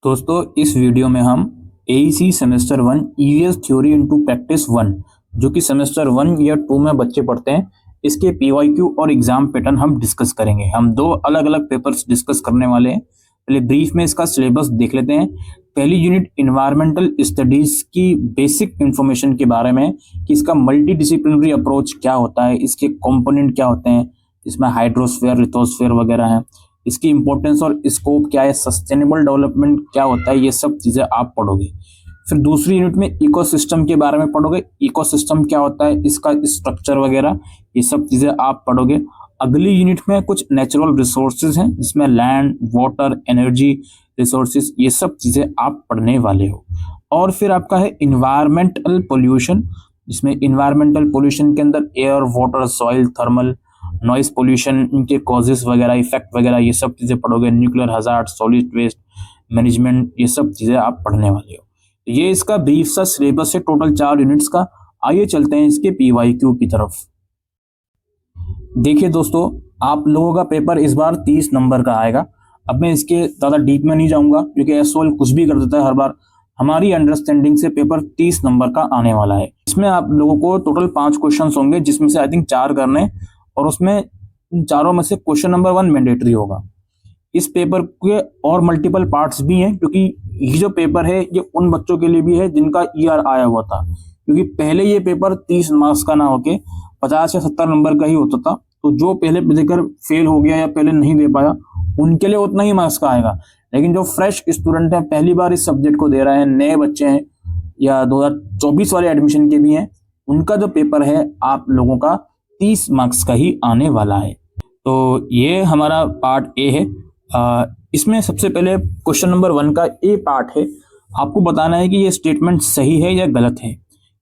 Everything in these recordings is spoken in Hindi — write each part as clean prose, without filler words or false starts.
दोस्तों इस वीडियो में हम AEC semester 1 EVS theory into practice 1 जो कि सेमेस्टर 1 या 2 में बच्चे पढ़ते हैं, इसके पीवाईक्यू और एग्जाम पैटर्न हम डिस्कस करेंगे। हम दो अलग अलग पेपर्स डिस्कस करने वाले हैं। पहले ब्रीफ में इसका सिलेबस देख लेते हैं। पहली यूनिट इन्वायरमेंटल स्टडीज की बेसिक इंफॉर्मेशन के बारे में कि इसका मल्टी डिसिप्लिनरी अप्रोच क्या होता है, इसके कंपोनेंट क्या होते हैं, इसमें हाइड्रोस्फीयर लिथोस्फीयर वगैरह है, इसकी इंपॉर्टेंस और स्कोप क्या है, सस्टेनेबल डेवलपमेंट क्या होता है, ये सब चीजें आप पढ़ोगे। फिर दूसरी यूनिट में इकोसिस्टम के बारे में पढ़ोगे, इकोसिस्टम क्या होता है, इसका स्ट्रक्चर वगैरह, ये सब चीजें आप पढ़ोगे। अगली यूनिट में कुछ नेचुरल रिसोर्सेज हैं जिसमें लैंड, वाटर, एनर्जी रिसोर्सेज, ये सब चीजें आप पढ़ने वाले हो। और फिर आपका है इन्वायरमेंटल पोल्यूशन, जिसमें इन्वायरमेंटल पोल्यूशन के अंदर air, water, soil, thermal, noise pollution, इनके कॉजेस वगैरह, इफेक्ट वगैरह, ये सब चीजें पढ़ोगे। Nuclear hazard, solid waste management, ये सब चीजें आप पढ़ने वाले हो। ये इसका ब्रीफ सा सिलेबस है टोटल 4 यूनिट्स का। आइए चलते हैं इसके पीवाईक्यू की तरफ। देखिए दोस्तों, आप लोगों का पेपर इस बार 30 नंबर का आएगा। अब मैं इसके ज्यादा डीप में नहीं जाऊंगा क्योंकि एसओएल कुछ भी कर देता है हर बार। हमारी अंडरस्टैंडिंग से पेपर 30 नंबर का आने वाला है। इसमें आप लोगों को टोटल 5 क्वेश्चन होंगे, जिसमें से आई थिंक 4 करने, और उसमें चारों में से क्वेश्चन नंबर 1 मैंडेटरी होगा। इस पेपर के और मल्टीपल पार्ट्स भी हैं, क्योंकि ये जो पेपर है ये उन बच्चों के लिए भी है जिनका ईआर आया हुआ था, क्योंकि पहले ये पेपर 30 मार्क्स का ना होके 50 या 70 नंबर का ही होता था। तो जो पहले देकर फेल हो गया या पहले नहीं दे पाया, उनके लिए उतना ही मार्क्स का आएगा। लेकिन जो फ्रेश स्टूडेंट है, पहली बार इस सब्जेक्ट को दे रहे हैं, नए बच्चे हैं या 2024 वाले एडमिशन के भी हैं, उनका जो पेपर है आप लोगों का 30 मार्क्स का ही आने वाला है। तो ये हमारा पार्ट ए है। इसमें सबसे पहले क्वेश्चन नंबर 1 का ए पार्ट है। आपको बताना है कि ये स्टेटमेंट सही है या गलत है।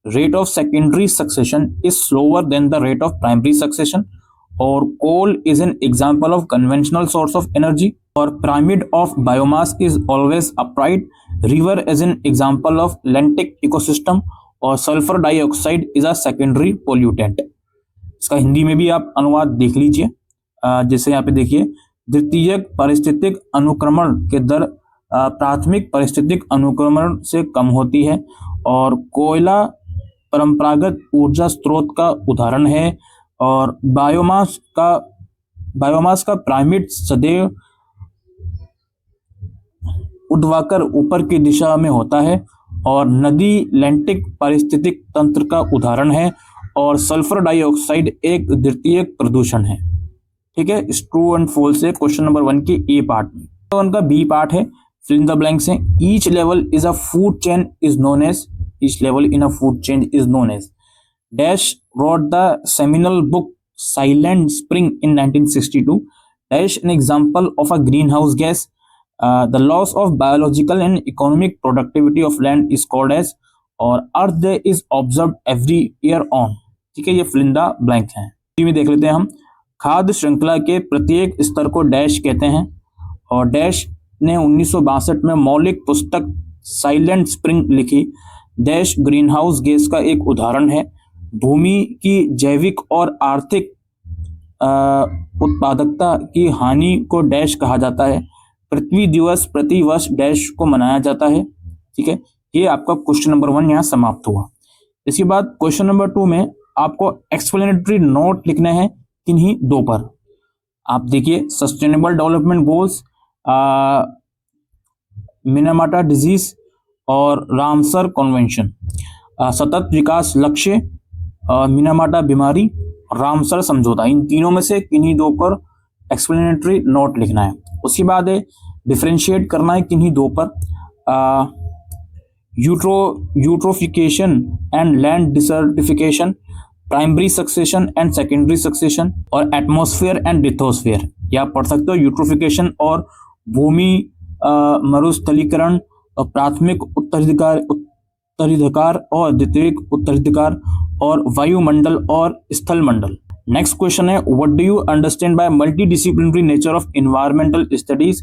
Rate of secondary succession is slower than the rate of primary succession, और coal is an example of conventional source of energy, और pyramid of biomass is always upright, river is an example of lentic ecosystem, और sulphur dioxide is a secondary pollutant. इसका हिंदी में भी आप अनुवाद देख लीजिए। जैसे यहाँ पे देखिए, द्वितीयक पारिस्थितिक अनुक्रमण के दर प्राथमिक पारिस्थितिक अनुक्रमण से कम होती है, और कोयला परंपरागत ऊर्जा स्रोत का उदाहरण है, और बायोमास का पिरामिड सदैव ऊर्ध्वाधर ऊपर की दिशा में होता है, और नदी लैंटिक पारिस्थितिक तंत्र का उदाहरण है, और सल्फर डाइऑक्साइड एक द्वितीयक प्रदूषण है। ठीक है, ट्रू एंड फॉल्स है क्वेश्चन नंबर 1 के ए पार्ट में। तो उनका बी पार्ट है, फिल इन द ब्लैंक्स है। Each level in a food chain is known as dash wrote the seminal book Silent Spring in 1962, dash an example of a greenhouse gas, the loss of biological and economic productivity of land is called as, और Earth Day is observed every year on। ठीक है, ये fill in the blank है। में देख लेते हैं हम। खाद्य श्रृंखला के प्रत्येक स्तर को डैश कहते हैं, और डैश ने 1962 में मौलिक पुस्तक साइलेंट स्प्रिंग लिखी। डैश ग्रीन हाउस गैस का एक उदाहरण है। भूमि की जैविक और आर्थिक उत्पादकता की हानि को डैश कहा जाता है। पृथ्वी दिवस प्रति वर्ष डैश को मनाया जाता है। ठीक है, ये आपका क्वेश्चन नंबर 1 यहाँ समाप्त हुआ। इसके बाद क्वेश्चन नंबर 2 में आपको एक्सप्लेनेटरी नोट लिखने हैं किन्हीं 2 पर। आप देखिए, sustainable development goals, Minamata disease और रामसर कन्वेंशन। सतत विकास लक्ष्य, मिनामाटा बीमारी, रामसर समझौता, इन तीनों में से किन्हीं 2 पर एक्सप्लेनेटरी नोट लिखना है। उसके बाद है डिफरेंशिएट करना है किन्हीं 2 पर, eutrophication and land desertification, primary succession and secondary succession, और एटमॉस्फेयर एंड लिथोस्फेयर। या पढ़ सकते हो यूट्रोफिकेशन और भूमि मरुस्थलीकरण, और प्राथमिक उत्तराधिकार और द्वितीयक उत्तराधिकार, और वायुमंडल और स्थल मंडल। नेक्स्ट क्वेश्चन है, what do you understand bye multidisciplinary nature of environmental studies,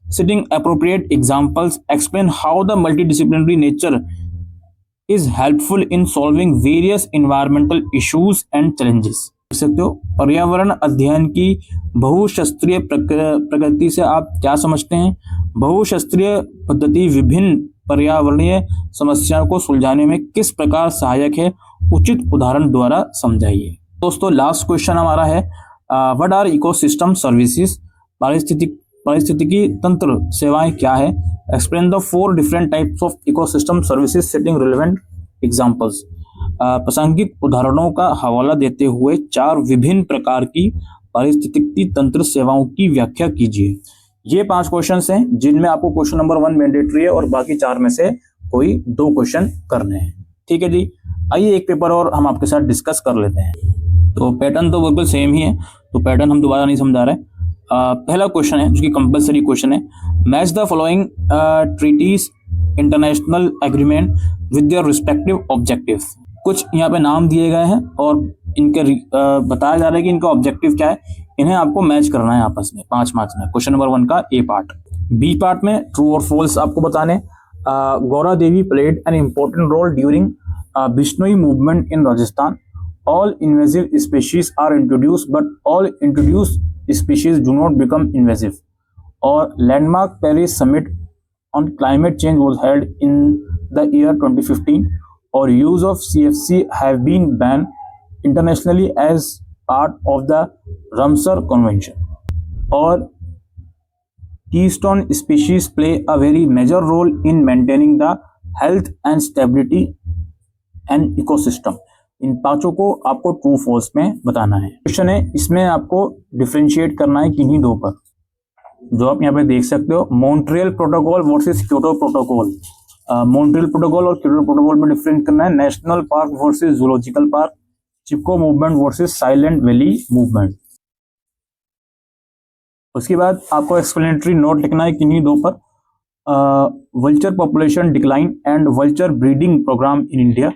sitting appropriate examples, explain how the multidisciplinary nature is helpful in solving various environmental issues and challenges. सकते हो। पर्यावरण अध्ययन की बहुशास्त्रीय प्रकृति से आप क्या समझते हैं? बहुशास्त्रीय पद्धति विभिन्न पर्यावरणीय समस्याओं को सुलझाने में किस प्रकार सहायक है? उचित उदाहरण द्वारा समझाइए। दोस्तों लास्ट क्वेश्चन हमारा है व्हाट आर इकोसिस्टम सर्विसेज? पारिस्थितिकी तंत्र सेवाएं क्या है? Explain the 4 different types of ecosystem services setting relevant examples. प्रासंगिक उदाहरणों का हवाला देते हुए 4 विभिन्न प्रकार की पारिस्थितिकी तंत्र सेवाओं की व्याख्या कीजिए। ये 5 क्वेश्चंस हैं जिनमें आपको क्वेश्चन नंबर 1 मैंडेटरी है और बाकी 4 में से कोई 2 क्वेश्चन करने हैं। ठीक है जी, आइए एक पेपर और हम आपके साथ डिस्कस कर लेते हैं। तो पैटर्न तो बिल्कुल सेम ही है, तो पैटर्न हम दोबारा नहीं समझा रहे। पहला क्वेश्चन है जो कि कंपलसरी क्वेश्चन है, match the following treaties international agreement with their respective objectives. कुछ यहाँ पे नाम दिए गए हैं और इनके बताया जा रहा है कि इनका ऑब्जेक्टिव क्या है, इन्हें आपको मैच करना है आपस में 5 मार्क्स में। क्वेश्चन नंबर 1 का ए पार्ट। बी पार्ट में ट्रू और फॉल्स आपको बताने। Gaura Devi played an important role during Bishnoi movement in Rajasthan. All invasive species are introduced, but all introduced species do not become invasive. Or landmark Paris summit on climate change was held in the year 2015. Or use of CFC have been banned internationally as part of the Ramsar Convention. Or keystone species play a very major role in maintaining the health and stability and ecosystem. इन 5 को आपको ट्रू फॉल्स में बताना है। क्वेश्चन है इसमें आपको डिफरेंशिएट करना है किन्हीं 2 पर, जो आप यहाँ पे देख सकते हो। Montreal protocol versus Kyoto protocol. Montreal protocol और क्योटो प्रोटोकॉल में डिफरेंट करना है। National park versus zoological park. Chipko movement versus Silent Valley movement. उसके बाद आपको एक्सप्लेनेटरी नोट लिखना है किन्हीं 2 पर। Vulture population decline and vulture breeding programme in India.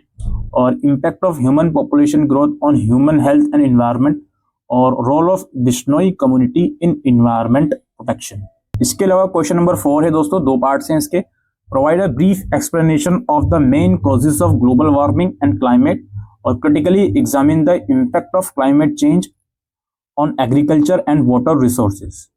और impact of human population growth on human health and environment. और role of Bishnoi community in environment protection. इसके अलावा क्वेश्चन नंबर 4 है दोस्तों, 2 पार्ट्स हैं इसके। Provide a brief explanation of the main causes of global warming and climate. और critically examine the impact of climate change on agriculture and water resources.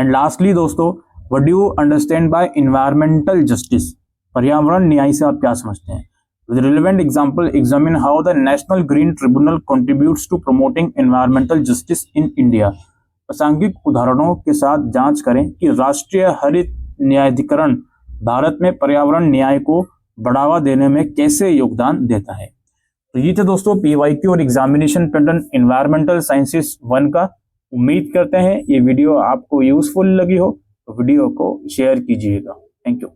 And lastly दोस्तों, what do you understand by environmental justice? पर्यावरण न्याय से आप क्या समझते हैं? With relevant example, examine how the National Green Tribunal contributes to promoting environmental justice in India. प्रासंगिक उदाहरणों के साथ जांच करें कि राष्ट्रीय हरित न्यायाधिकरण भारत में पर्यावरण न्याय को बढ़ावा देने में कैसे योगदान देता है। तो ये थे दोस्तों PYQ और एग्जामिनेशन पैटर्न एनवायरमेंटल साइंसेस 1 का। उम्मीद करते हैं ये वीडियो आपको यूजफुल लगी हो, तो वीडियो को शेयर कीजिएगा। Thank you.